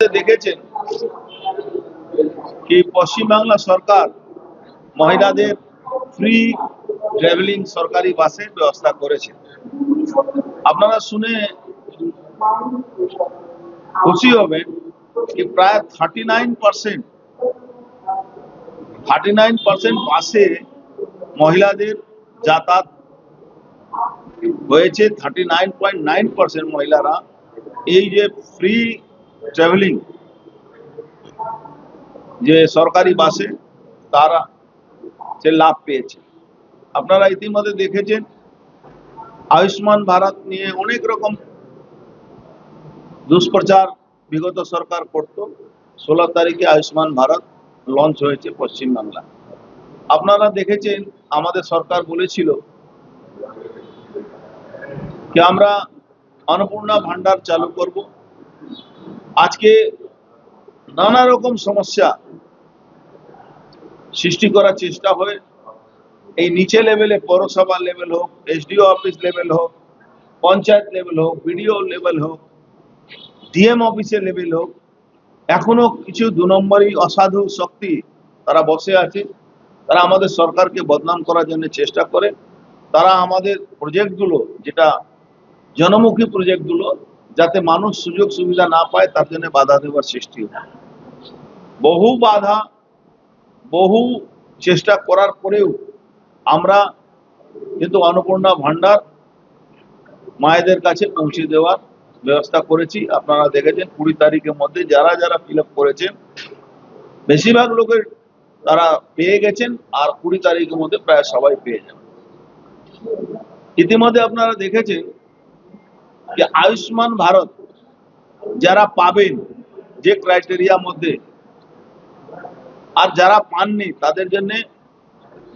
ইতিমধ্যে দেখেছেন কি পশ্চিমবাংলা সরকার মহিলাদের ফ্রি ট্রাভেলিং সরকারি বাসের ব্যবস্থা করেছে। আপনারা শুনে খুশি হবেন কি প্রায় 39% বাসে মহিলাদের যাতায়াত হয়েছে। 39.9% মহিলারা এই যে ফ্রি ট্রাভেলিং যে সরকারি বাসে তারা সে লাভ পেয়েছে। আপনারা ইতিমধ্যে দেখেছেন আয়ুষ্মান ভারত নিয়ে অনেক রকম দুষ্প্রচার বিগত সরকার করত। 16 তারিখে আয়ুষ্মান ভারত লঞ্চ হয়েছে পশ্চিমবাংলা। আপনারা দেখেছেন আমাদের সরকার বলেছিল যে আমরা অন্নপূর্ণা ভান্ডার চালু করব। আজকে নানা রকম সমস্যা সৃষ্টি করার চেষ্টা হয়, এই নিচে লেভেলে পৌরসভা লেভেল হোক, এসডিও অফিস লেভেল হোক, পঞ্চায়েত লেভেল হোক, বিডিও লেভেল হোক, ডিএম অফিসের লেভেল হোক, এখনো কিছু 2 নম্বরই অসাধু শক্তি তারা বসে আছে। তারা আমাদের সরকারকে বদনাম করার জন্য চেষ্টা করে। তারা আমাদের প্রজেক্টগুলো যেটা জনমুখী প্রজেক্টগুলো যাতে মানুষ সুযোগ সুবিধা না পায় তার জন্য বাধা দেওয়ার সৃষ্টি হয়। বহু বাধা, বহু চেষ্টা করার পরেও আমরা কিন্তু অন্নপূর্ণা ভান্ডার মায়েদের কাছে পৌঁছে দেওয়ার ব্যবস্থা করেছি। আপনারা দেখেছেন 20 তারিখের মধ্যে যারা যারা ফিল আপ করেছেন বেশিরভাগ লোকের তারা পেয়ে গেছেন, আর 20 তারিখের মধ্যে প্রায় সবাই পেয়ে যাবেন। ইতিমধ্যে আপনারা দেখেছেন যে আয়ুষ্মান ভারত যারা পাবেন যে ক্রাইটেরিয়ার মধ্যে, আর যারা পাননি তাদের জন্য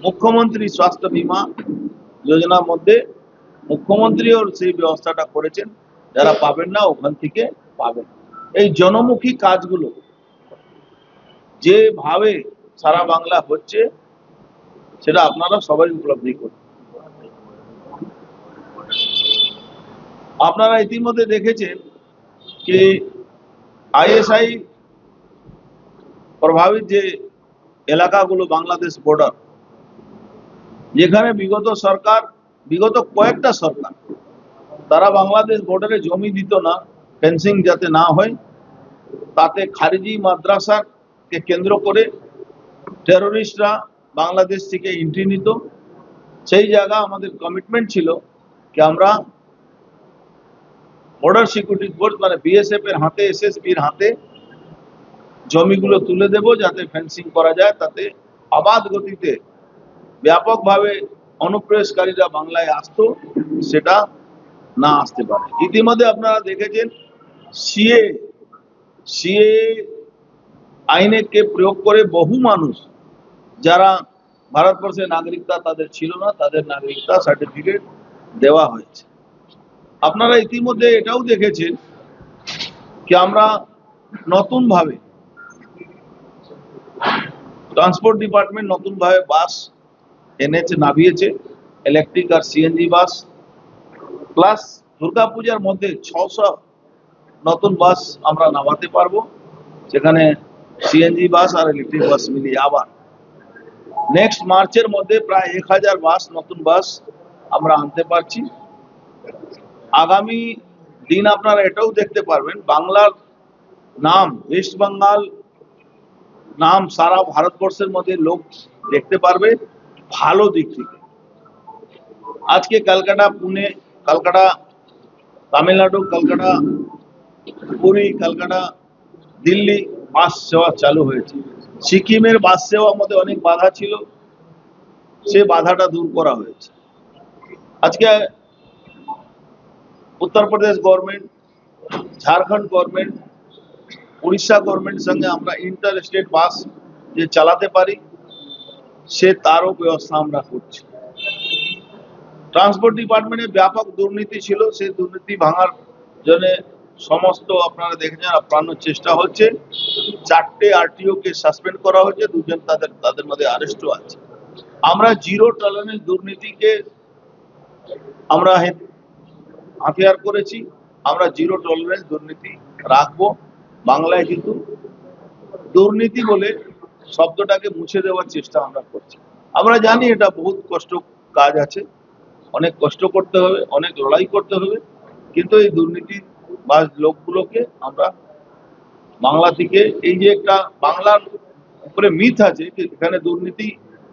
মুখ্যমন্ত্রী স্বাস্থ্য বীমা যোজনার মধ্যে মুখ্যমন্ত্রীও সেই ব্যবস্থাটা করেছেন। যারা পাবেন না ওখান থেকে পাবেন। এই জনমুখী কাজগুলো যেভাবে সারা বাংলা হচ্ছে সেটা আপনারা সবাই উপলব্ধি করুন। আপনারা ইতিমধ্যে দেখেছেন যে আইএসআই প্রভাবিত যে এলাকাগুলো বাংলাদেশ বর্ডার, যেখানে বিগত কয়েকটা সরকার তারা বাংলাদেশ বর্ডারে জমি দিত না, ফেন্সিং যাতে না হয়, তাতে খারিজি মাদ্রাসাকে কেন্দ্র করে টেরোরিস্টরা বাংলাদেশ থেকে এন্ট্রি নিত। সেই জায়গা আমাদের কমিটমেন্ট ছিল যে আমরা বর্ডার সিকিউরিটি ফোর্স মানে বিএসএফ এর হাতে, এসএসবির হাতে জমিগুলো তুলে দেব যাতে ফেন্সিং করা যায়, তাতে অবাধ গতিতে ব্যাপকভাবে অনুপ্রবেশকারীরা বাংলায় আসতো সেটা না আসতে পারে। ইতিমধ্যে আপনারা দেখেছেন সিএ আইনকে প্রয়োগ করে বহু মানুষ যারা ভারতবর্ষের নাগরিকতা তাদের ছিল না, তাদের নাগরিকতা সার্টিফিকেট দেওয়া হয়েছে। আপনারা ইতিমধ্যে এটাও দেখেছেন কি আমরা নতুনভাবে ট্রান্সপোর্ট ডিপার্টমেন্ট নতুনভাবে বাস এনেছে, নামিয়েছে, ইলেকট্রিক আর সিএনজি বাস, প্লাস দুর্গাপূজার মধ্যে 600 নতুন বাস আমরা নামাতে পারবো, সেখানে সিএনজি বাস আর ইলেকট্রিক বাস মিলিয়ে। আবার নেক্সট মার্চের মধ্যে প্রায় 1000 বাস, নতুন বাস আমরা আনতে পারছি। আগামী দিন আপনারা এটাও দেখতে পারবেন বাংলার নাম, ওয়েস্ট বেঙ্গল নাম সারা ভারতবর্ষের মধ্যে লোক দেখতে পারবে ভালো দিক থেকে। আজকে কলকাতা, পুনে, কলকাতা, তামিলনাড়ু, কলকাতা, পুরী, কলকাতা, দিল্লি বাস সেবা চালু হয়েছে। সিকিমের বাস সেবার মধ্যে অনেক বাধা ছিল, সে বাধাটা দূর করা হয়েছে। আজকে উত্তরপ্রদেশ গভর্নমেন্ট, ঝাড়খণ্ড গভর্নমেন্ট, উড়িষ্যা গভর্নমেন্টের সঙ্গে আমরা ইন্টার স্টেট বাস যে চালাতে পারি সে তারও ব্যবস্থা আমরা করছি। ট্রান্সপোর্ট ডিপার্টমেন্টে ব্যাপক দুর্নীতি ছিল, সেই দুর্নীতি ভাঙার জন্য সমস্ত আপনারা দেখেছেন আপ্রাণ চেষ্টা হচ্ছে। 4টে আরটিও কে সাসপেন্ড করা হয়েছে, 2জন তাদের মধ্যে আরেস্টও আছে। আমরা জিরো টলারেন্স দুর্নীতিকে আমরা হাতিয়ার করেছি। আমরা জিরো টলারেন্স দুর্নীতি রাখবো। বাংলায় কিন্তু দুর্নীতি বলে শব্দটাকে মুছে দেওয়ার চেষ্টা আমরা করছি। আমরা জানি এটা বহুত কষ্ট কাজ আছে, অনেক কষ্ট করতে হবে, অনেক লড়াই করতে হবে, কিন্তু এই দুর্নীতি বা লোকগুলোকে আমরা বাংলা থেকে, এই যে একটা বাংলার উপরে মিথ আছে যে এখানে দুর্নীতি,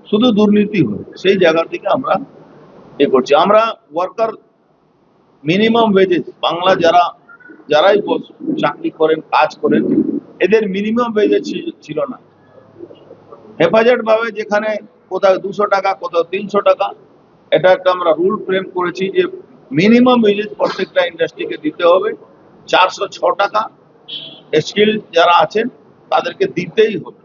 শুধু দুর্নীতি হয়, সেই জায়গা থেকে আমরা করছি। আমরা ওয়ার্কার মিনিমাম ওয়েজেস, বাংলা যারাই চাকরি করেন, কাজ করেন, এদের মিনিমাম ওয়েজেস ছিল না। হেফাজত ভাবে যেখানে কোথাও 200 টাকা, কোথাও 300 টাকা, এটা একটা আমরা রুল ফ্রেম করেছি যে মিনিমাম ওয়েজেস প্রত্যেকটা ইন্ডাস্ট্রিকে দিতে হবে 406 টাকা। স্কিল যারা আছেন তাদেরকে দিতেই হবে।